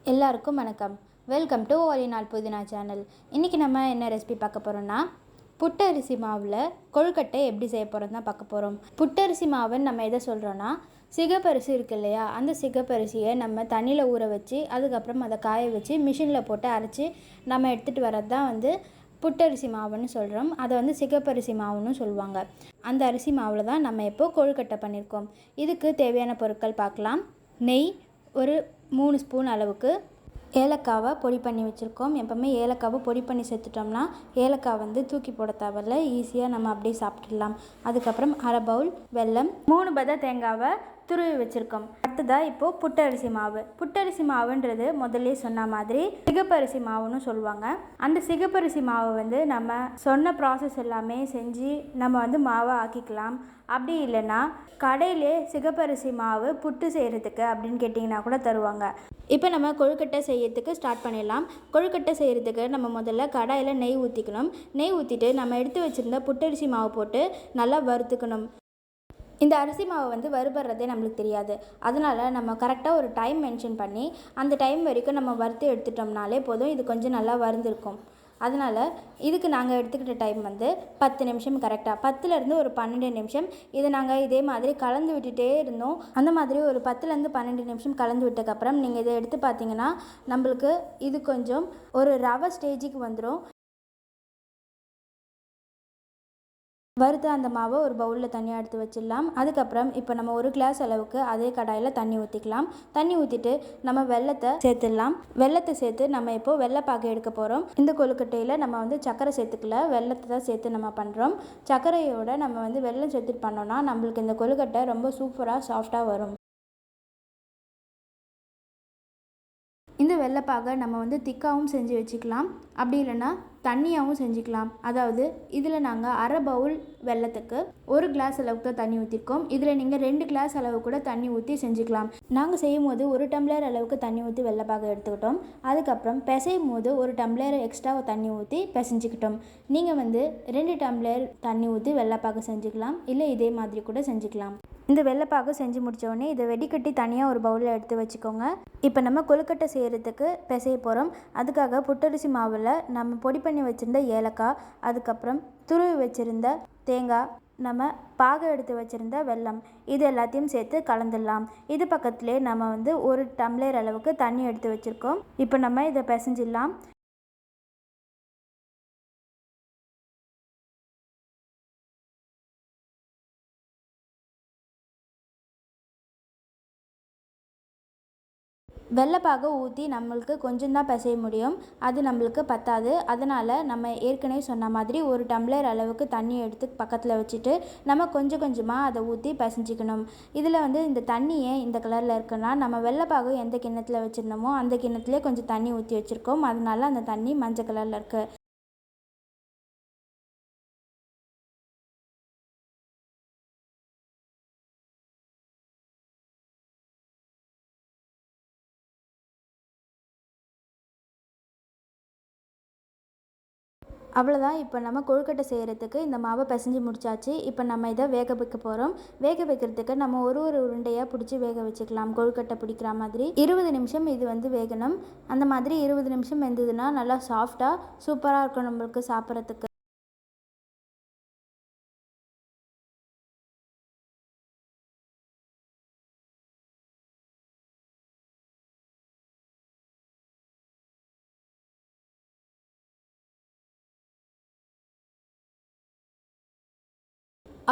எல்லாருக்கும் வணக்கம். Welcome to ஒரு நாள் புதினா சேனல். இன்றைக்கி நம்ம என்ன ரெசிபி பார்க்க போகிறோம்னா, புட்டரிசி மாவில் கொழுக்கட்டை எப்படி செய்ய போகிறோம் தான் பார்க்க போகிறோம். புட்டரிசி மாவுன்னு நம்ம எதை சொல்கிறோன்னா, சிகப்பரிசி இருக்குது இல்லையா, அந்த சிகப்பரிசியை நம்ம தண்ணியில் ஊற வச்சு அதுக்கப்புறம் அதை காய வச்சு மிஷினில் போட்டு அரைச்சி நம்ம எடுத்துகிட்டு வர்றது தான் புட்டரிசி மாவுன்னு சொல்கிறோம். அதை சிகப்பரிசி மாவுன்னு சொல்லுவாங்க. அந்த அரிசி மாவில் தான் நம்ம இப்போது கொழுக்கட்டை பண்ணியிருக்கோம். இதுக்கு தேவையான பொருட்கள் பார்க்கலாம். நெய் ஒரு 3 ஸ்பூன் அளவுக்கு, ஏலக்காவை பொடி பண்ணி வச்சுருக்கோம். எப்போவுமே ஏலக்காவை பொடி பண்ணி சேர்த்துட்டோம்னா ஏலக்காய் தூக்கி போட தேவையில்ல, ஈஸியாக நம்ம அப்படியே சாப்பிட்டுடலாம். அதுக்கப்புறம் அரை பவுல் வெல்லம், 3 பத தேங்காவை துருவி வச்சுருக்கோம். அடுத்ததாக இப்போது புட்டரிசி மாவு. புட்டரிசி மாவுன்றது முதல்ல சொன்ன மாதிரி சிகப்பரிசி மாவுன்னு சொல்லுவாங்க. அந்த சிகப்பரிசி மாவை நம்ம சொன்ன ப்ராசஸ் எல்லாமே செஞ்சு நம்ம மாவை ஆக்கிக்கலாம். அப்படி இல்லைன்னா கடையிலே சிகப்பரிசி மாவு புட்டு செய்கிறதுக்கு அப்படின்னு கேட்டிங்கன்னா கூட தருவாங்க. இப்போ நம்ம கொழுக்கட்டை செய்யறதுக்கு ஸ்டார்ட் பண்ணிடலாம். கொழுக்கட்டை செய்கிறதுக்கு நம்ம முதல்ல கடாயில் நெய் ஊற்றிக்கணும். நெய் ஊற்றிட்டு நம்ம எடுத்து வச்சுருந்த புட்டரிசி மாவு போட்டு நல்லா வறுத்துக்கணும். இந்த அரிசி மாவை வறுபடுறதே நம்மளுக்கு தெரியாது. அதனால் நம்ம கரெக்டாக ஒரு டைம் மென்ஷன் பண்ணி அந்த டைம் வரைக்கும் நம்ம வறுத்து எடுத்துட்டோம்னாலே போதும். இது கொஞ்சம் நல்லா வறுந்துருக்கும். அதனால் இதுக்கு நாங்கள் எடுத்துக்கிட்ட டைம் 10 நிமிஷம், கரெக்டாக 10லேருந்து ஒரு 12 நிமிஷம். இதை நாங்கள் இதே மாதிரி கலந்து விட்டுட்டே இருந்தோம். அந்த மாதிரி ஒரு 10லேருந்து 12 நிமிஷம் கலந்து விட்டதுக்கப்புறம் நீங்கள் இதை எடுத்து பார்த்தீங்கன்னா நம்மளுக்கு இது கொஞ்சம் ஒரு ரவை ஸ்டேஜுக்கு வந்துடும். வறுத்த அந்த மாவை ஒரு பவுலில் தனியாக எடுத்து வச்சிடலாம். அதுக்கப்புறம் இப்போ நம்ம 1 கிளாஸ் அளவுக்கு அதே கடாயில் தண்ணி ஊற்றிக்கலாம். தண்ணி ஊற்றிட்டு நம்ம வெல்லத்தை சேர்த்துடலாம். வெல்லத்தை சேர்த்து நம்ம இப்போது வெள்ளைப்பாகு எடுக்க போகிறோம். இந்த கொழுக்கட்டையில் நம்ம சர்க்கரை சேர்த்துக்கல, வெல்லத்தை தான் சேர்த்து நம்ம பண்ணுறோம். சர்க்கரையோட நம்ம வெல்லம் சேர்த்துட்டு பண்ணோன்னா நம்மளுக்கு இந்த கொழுக்கட்டை ரொம்ப சூப்பராக சாஃப்டாக வரும். இந்த வெள்ளைப்பாகை நம்ம திக்காகவும் செஞ்சு வச்சுக்கலாம். அப்படி இல்லைன்னா தண்ணியாகவும் செஞ்சுக்கலாம். அதாவது இதில் நாங்கள் அரை பவுல் வெல்லத்துக்கு 1 கிளாஸ் அளவுக்கு தான் தண்ணி ஊற்றிருக்கோம். இதில் நீங்கள் 2 கிளாஸ் அளவு கூட தண்ணி ஊற்றி செஞ்சுக்கலாம். நாங்கள் செய்யும் போது 1 டம்ளர் அளவுக்கு தண்ணி ஊற்றி வெள்ளைப்பாகை எடுத்துக்கிட்டோம். அதுக்கப்புறம் பிசையும் போது 1 டம்ளர் எக்ஸ்ட்ரா தண்ணி ஊற்றி பிசைஞ்சிக்கிட்டோம். நீங்கள் 2 டம்ளர் தண்ணி ஊற்றி வெள்ளைப்பாகை செஞ்சுக்கலாம். இல்லை இதே மாதிரி கூட செஞ்சுக்கலாம். இந்த வெள்ளைப்பாகு செஞ்சு முடித்தோடனே இதை வெடிக்கட்டி தனியாக ஒரு பவுலில் எடுத்து வச்சுக்கோங்க. இப்போ நம்ம கொழுக்கட்டை செய்கிறதுக்கு பிசைய போகிறோம். அதுக்காக புட்டரிசி மாவில் நம்ம பொடி பண்ணி வச்சுருந்த ஏலக்காய், அதுக்கப்புறம் துருவி வச்சுருந்த தேங்காய், நம்ம பாகு எடுத்து வச்சுருந்த வெல்லம், இது எல்லாத்தையும் சேர்த்து கலந்துடலாம். இது பக்கத்துலேயே நம்ம 1 டம்ளர் அளவுக்கு தண்ணி எடுத்து வச்சுருக்கோம். இப்போ நம்ம இதை பிசைஞ்சிடலாம். வெள்ளைப்பாகை ஊற்றி நம்மளுக்கு கொஞ்சம் தான் பிசைய முடியும். அது நம்மளுக்கு பத்தாது. அதனால் நம்ம ஏற்கனவே சொன்ன மாதிரி 1 டம்ளர் அளவுக்கு தண்ணி எடுத்து பக்கத்தில் வச்சுட்டு நம்ம கொஞ்சம் கொஞ்சமாக அதை ஊற்றி பிசைஞ்சிக்கணும். இதில் இந்த தண்ணி ஏன் இந்த கலரில் இருக்குன்னா, நம்ம வெள்ளைப்பாகு எந்த கிண்ணத்தில் வச்சுருந்தோமோ அந்த கிண்ணத்துலேயே கொஞ்சம் தண்ணி ஊற்றி வச்சுருக்கோம். அதனால அந்த தண்ணி மஞ்சள் கலரில் இருக்குது. அவ்வளோதான். இப்போ நம்ம கொழுக்கட்டை செய்கிறதுக்கு இந்த மாவை பிசைஞ்சு முடிச்சாச்சு. இப்போ நம்ம இதை வேக வைக்க போகிறோம். வேக வைக்கிறதுக்கு நம்ம ஒரு உருண்டையாக பிடிச்சி வேக வச்சுக்கலாம். கொழுக்கட்டை பிடிக்கிற மாதிரி 20 நிமிஷம் இது வேகணும். அந்த மாதிரி 20 நிமிஷம் வெந்ததுன்னா நல்லா சாஃப்டாக சூப்பராக இருக்கும் நம்மளுக்கு சாப்பிட்றதுக்கு.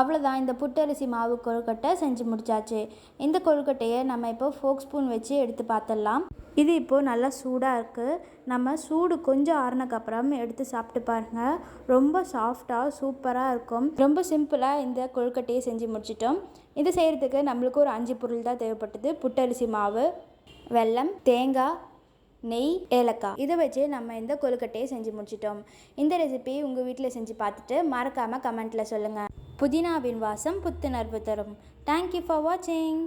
அவ்வளோதான். இந்த புட்டரிசி மாவு கொழுக்கட்டை செஞ்சு முடிச்சாச்சு. இந்த கொழுக்கட்டையை நம்ம இப்போ ஃபோக் ஸ்பூன் வச்சு எடுத்து பார்த்துடலாம். இது இப்போது நல்லா சூடாக இருக்குது. நம்ம சூடு கொஞ்சம் ஆறுனக்கப்புறம் எடுத்து சாப்பிட்டு பாருங்கள். ரொம்ப சாஃப்டாக சூப்பராக இருக்கும். ரொம்ப சிம்பிளாக இந்த கொழுக்கட்டையை செஞ்சு முடிச்சிட்டோம். இது செய்கிறதுக்கு நம்மளுக்கு ஒரு 5 பொருள் தான் தேவைப்பட்டது. புட்டரிசி மாவு, வெல்லம், தேங்காய், நெய், ஏலக்காய். இதை வச்சு நம்ம இந்த கொழுக்கட்டையை செஞ்சு முடிச்சிட்டோம். இந்த ரெசிபி உங்கள் வீட்டில் செஞ்சு பார்த்துட்டு மறக்காமல் கமெண்ட்டில் சொல்லுங்கள். புதினாவின் வாசம் புத்துணர்வு தரும். தேங்க்யூ ஃபார் வாட்சிங்.